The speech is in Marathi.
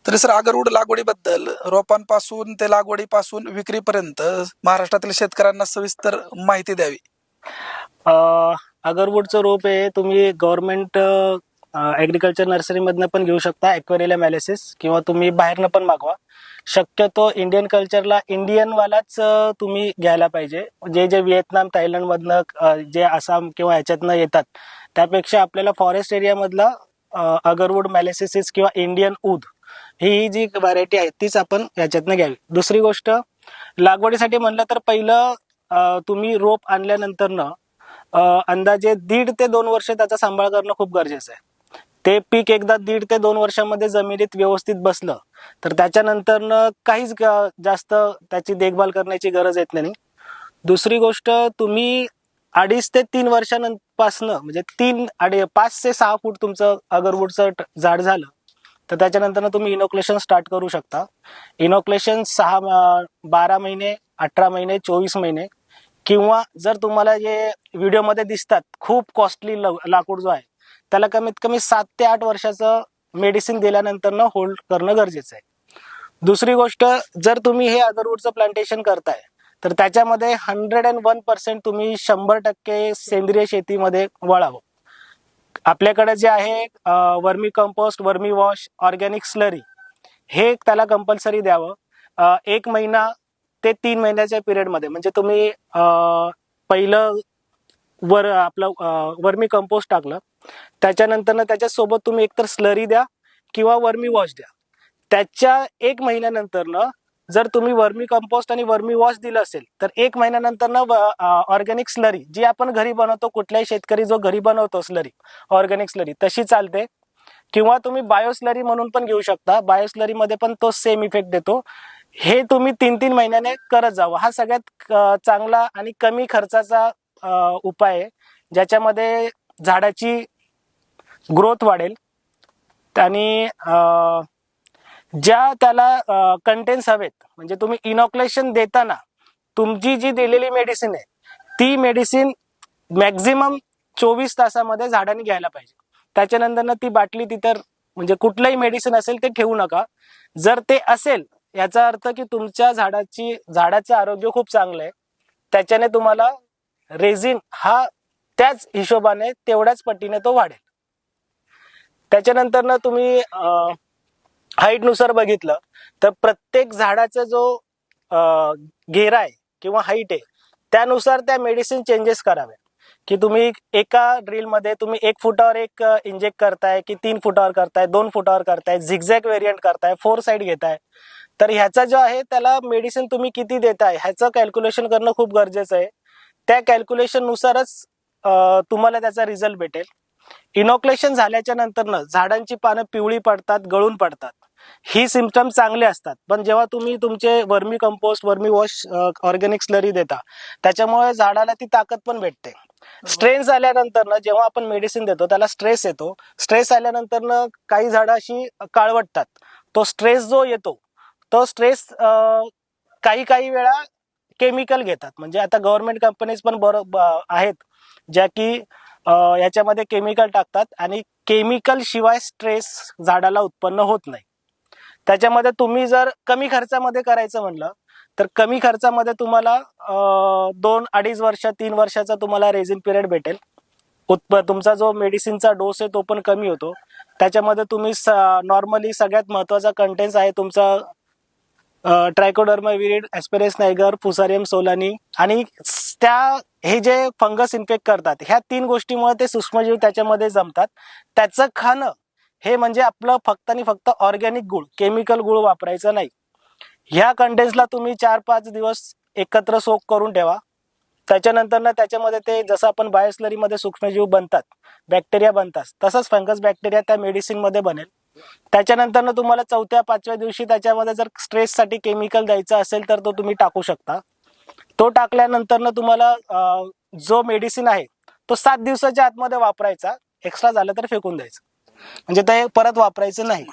तरी सर अगरवूड लागवडीबद्दल रोपांपासून ते लागवडीपासून विक्रीपर्यंत महाराष्ट्रातील शेतकऱ्यांना सविस्तर माहिती द्यावी. अगरवूडचं रोप आहे तुम्ही गव्हर्नमेंट ॲग्रिकल्चर नर्सरीमधनं पण घेऊ शकता, ॲक्वेरियम मॅलिसिस, किंवा तुम्ही बाहेरनं पण मागवा. शक्यतो इंडियन कल्चरला इंडियनवालाच तुम्ही घ्यायला पाहिजे. जे जे व्हिएतनाम थायलंडमधनं जे आसाम किंवा ह्याच्यातनं येतात त्यापेक्षा आपल्याला फॉरेस्ट एरियामधला अगरवूड मॅलिसिस किंवा इंडियन ऊद ही जी व्हरायटी आहे तीच आपण ह्याच्यातनं घ्यावी. दुसरी गोष्ट, लागवडीसाठी म्हणलं तर पहिलं तुम्ही रोप आणल्यानंतरनं अंदाजे 1.5 ते 2 वर्ष त्याचा सांभाळ करणं खूप गरजेचं आहे. ते पीक एकदा 1.5 ते 2 वर्षामध्ये जमिनीत व्यवस्थित बसलं तर त्याच्यानंतर काहीच जास्त त्याची देखभाल करण्याची गरज येत नाही. दुसरी गोष्ट, तुम्ही 2.5 ते 3 वर्षांपासनं म्हणजे 5 ते 6 फूट तुमचं अगरवूडचं झाड झालं तर त्याच्यानंतर तुम्ही इनोक्युलेशन स्टार्ट करू शकता. इनोक्युलेशन 12 महिने, 18 महिने, 24 महिने, किंवा जर तुम्हाला जे व्हिडिओमध्ये दिसतात खूप कॉस्टली लाकूड जो आहे त्याला कमीत कमी 7 ते 8 वर्षाचं मेडिसिन दिल्यानंतर होल्ड करणं गरजेचं आहे. दुसरी गोष्ट, जर तुम्ही हे अगरवूडचं प्लांटेशन करताय तर त्याच्यामध्ये 101% तुम्ही 100% सेंद्रिय शेतीमध्ये वळावं. आपल्याकडे जे आहे वर्मी कंपोस्ट, वर्मी वॉश, ऑर्गॅनिक स्लरी हे त्याला कंपल्सरी द्यावं. 1 महिना ते 3 महिन्याच्या पिरियडमध्ये, म्हणजे तुम्ही पहिलं आपलं वर्मी कंपोस्ट टाकलं त्याच्यानंतर त्याच्यासोबत तुम्ही एकतर स्लरी द्या किंवा वर्मी वॉश द्या. त्याच्या 1 महिन्यानंतर जर तुम्ही वर्मी कंपोस्ट आणि वर्मी वॉश दिलं असेल तर 1 महिन्यानंतर ऑर्गॅनिक स्लरी जी आपण घरी बनवतो, कुठलाही शेतकरी जो घरी बनवतो स्लरी, ऑर्गॅनिक स्लरी तशी चालते, किंवा तुम्ही बायोस्लरी म्हणून पण घेऊ शकता. बायोस्लरी मध्ये पण तो सेम इफेक्ट देतो. हे तुम्ही 3-3 महिन्याने करत जावं. हा सगळ्यात चांगला आणि कमी खर्चाचा उपाय आहे, ज्याच्यामध्ये झाडाची ग्रोथ वाढेल आणि ज्या त्याला कंटेन्स हवेत, म्हणजे तुम्ही इनॉक्युलेशन देताना तुमची जी दिलेली मेडिसिन आहे ती मेडिसिन मॅक्झिमम 24 तासामध्ये झाडाने घ्यायला पाहिजे. त्याच्यानंतर ती बाटली तिथं, म्हणजे कुठलंही मेडिसिन असेल ते ठेवू नका. जर ते असेल याचा अर्थ की तुमच्या झाडाचं आरोग्य खूप चांगलं आहे. त्याच्याने तुम्हाला रेझिन हा त्याच हिशोबाने तेवढ्याच पटीने तो वाढेल. त्याच्यानंतर तुम्ही हाईट नुसार बघितलं तर प्रत्येक झाडाचा जो घेरा आहे किंवा हाईट आहे त्यानुसार त्या मेडिसिन चेंजेस कराव्या. की तुम्ही एका ड्रिल मध्ये तुम्ही 1 फुटावर एक इंजेक्ट करताय की 3 फुटावर करताय, 2 फुटावर करताय, झिगझॅग व्हेरियंट करताय, 4 साइड घेताय, तर ह्याचा जो आहे त्याला मेडिसिन तुम्ही किती देताय ह्याचं कॅल्क्युलेशन करणं खूप गरजेचं आहे. त्या कॅल्क्युलेशन नुसारच तुम्हाला त्याचा रिझल्ट भेटेल. इनॉक्युलेशन झाल्याच्या नंतर झाडांची पानं पिवळी पडतात, गळून पडतात, ही सिम्पटम चांगले असतात. पण जेव्हा तुम्ही तुमचे वर्मी कंपोस्ट, वर्मी वॉश, ऑर्गॅनिक स्लरी देता त्याच्यामुळे झाडाला ती ताकद पण भेटते. स्ट्रेस आल्यानंतर जेव्हा आपण मेडिसिन देतो त्याला स्ट्रेस येतो. स्ट्रेस आल्यानंतर काही झाडं अशी काळवटतात. तो स्ट्रेस जो येतो तो स्ट्रेस काही काही वेळा केमिकल घेतात. म्हणजे आता गव्हर्नमेंट कंपनीज पण आहेत ज्या की याच्यामध्ये केमिकल टाकतात आणि केमिकल शिवाय स्ट्रेस झाडाला उत्पन्न होत नाही. त्याच्यामध्ये तुम्ही जर कमी खर्चामध्ये करायचं म्हणलं तर कमी खर्चामध्ये तुम्हाला 2-2.5 वर्ष, 3 वर्षाचा तुम्हाला रेझिन पिरियड भेटेल. तुमचा जो मेडिसिनचा डोस आहे तो पण कमी होतो. त्याच्यामध्ये तुम्ही नॉर्मली सगळ्यात महत्वाचा कंटेन्स आहे तुमचा ट्रायकोडर्मा विरिड, एस्पेरेस नायगर, फुसारियम सोलानी, आणि हे जे फंगस इन्फेक्ट करतात ह्या 3 गोष्टीमुळे ते सूक्ष्मजीव त्याच्यामध्ये जमतात. त्याचं खाणं हे म्हणजे आपलं फक्त आणि फक्त ऑर्गॅनिक गुळ, केमिकल गुळ वापरायचं नाही. ह्या कंटेन्सला तुम्ही 4-5 दिवस एकत्र सोक करून ठेवा. त्याच्यानंतर त्याच्यामध्ये ते जसं आपण बायोस्लरीमध्ये सूक्ष्मजीव बनतात, बॅक्टेरिया बनतात, तसंच फंगस बॅक्टेरिया त्या मेडिसिन मध्ये बनेल. त्याच्यानंतर तुम्हाला 4थ्या-5व्या दिवशी त्याच्यामध्ये जर स्ट्रेससाठी केमिकल द्यायचं असेल तर तो तुम्ही टाकू शकता. तो टाकल्यानंतर तुम्हाला जो मेडिसिन आहे तो 7 दिवसाच्या आतमध्ये वापरायचा. एक्स्ट्रा झालं तर फेकून द्यायचं, म्हणजे ते परत वापरायचं नाही.